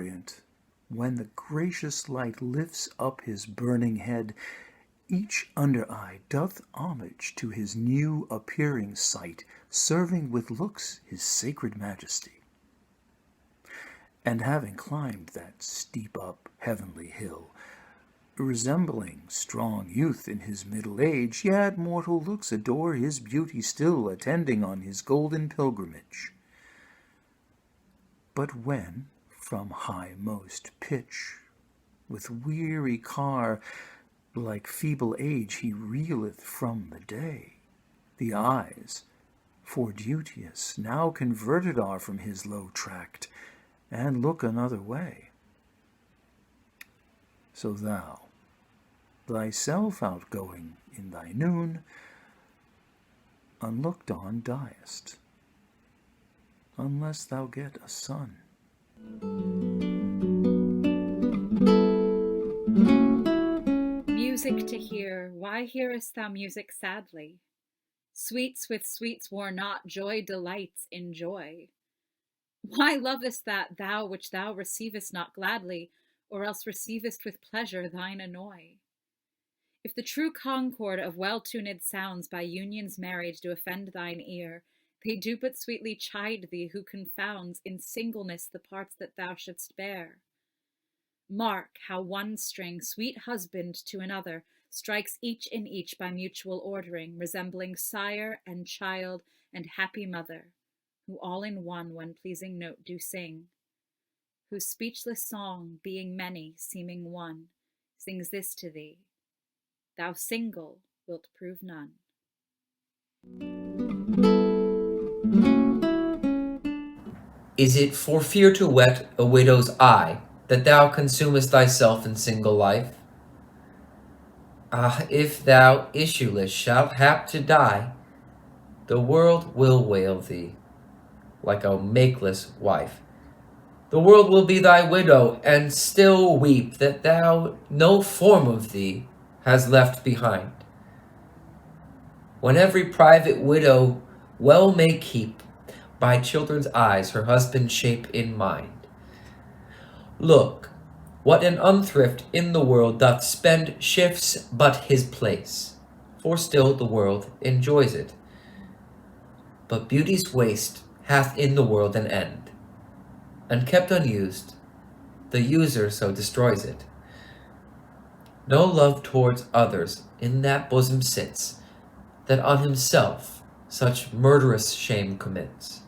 orient, when the gracious light lifts up his burning head, each under eye doth homage to his new appearing sight, serving with looks his sacred majesty. And having climbed that steep up heavenly hill, resembling strong youth in his middle age, yet mortal looks adore his beauty still, attending on his golden pilgrimage. But when, from highmost pitch, with weary car, like feeble age he reeleth from the day, the eyes, for duteous, now converted are from his low tract, and look another way. So thou, thyself outgoing in thy noon, unlooked on diest, unless thou get a son. Music to hear, why hearest thou music sadly? Sweets with sweets war not, joy delights in joy. Why lovest that thou which thou receivest not gladly, or else receivest with pleasure thine annoy? If the true concord of well-tuned sounds by unions married do offend thine ear, they do but sweetly chide thee who confounds in singleness the parts that thou shouldst bear. Mark how one string, sweet husband to another, strikes each in each by mutual ordering, resembling sire and child and happy mother, who all in one pleasing note do sing, whose speechless song, being many, seeming one, sings this to thee: thou single wilt prove none. Is it for fear to wet a widow's eye that thou consumest thyself in single life? Ah, if thou issueless shalt hap to die, the world will wail thee like a makeless wife. The world will be thy widow, and still weep that thou no form of thee has left behind. When every private widow well may keep by children's eyes her husband's shape in mind. Look, what an unthrift in the world doth spend shifts but his place, for still the world enjoys it. But beauty's waste hath in the world an end, and kept unused, the user so destroys it. No love towards others in that bosom sits, that on himself such murderous shame commits.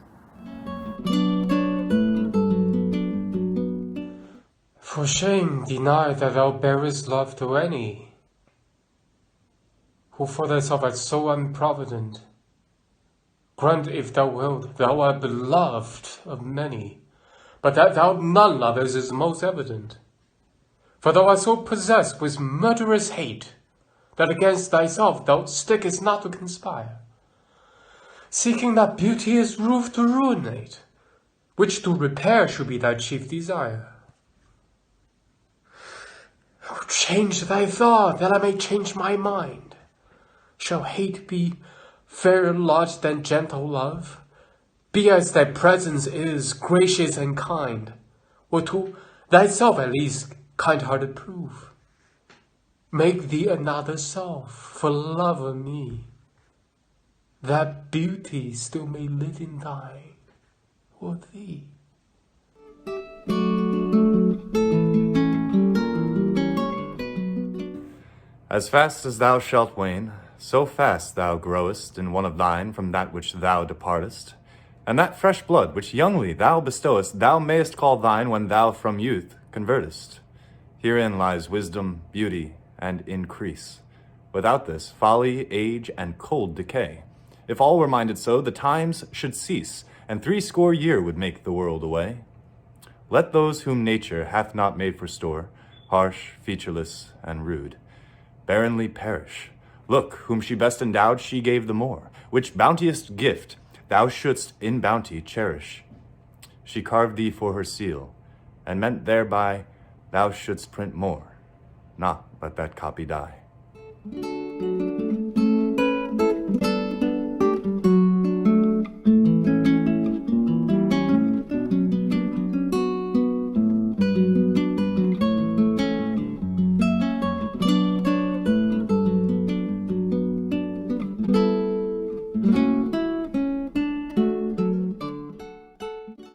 For shame deny that thou bearest love to any, who for thyself art so unprovident. Grant, if thou wilt, thou art beloved of many, but that thou none lovest is most evident. For thou art so possessed with murderous hate, that against thyself thou stickest not to conspire, seeking that beauteous roof to ruinate, which to repair should be thy chief desire. Oh, change thy thought, that I may change my mind. Shall hate be fairer lot than gentle love? Be as thy presence is, gracious and kind, or to thyself at least kind-hearted prove. Make thee another self, for love of me, that beauty still may live in thine or thee. As fast as thou shalt wane, so fast thou growest in one of thine from that which thou departest. And that fresh blood which youngly thou bestowest, thou mayest call thine when thou from youth convertest. Herein lies wisdom, beauty, and increase. Without this, folly, age, and cold decay. If all were minded so, the times should cease, and 60 years would make the world away. Let those whom nature hath not made for store, harsh, featureless, and rude, barrenly perish. Look, whom she best endowed, she gave the more, which bounteous gift thou shouldst in bounty cherish. She carved thee for her seal, and meant thereby thou shouldst print more, not let that copy die.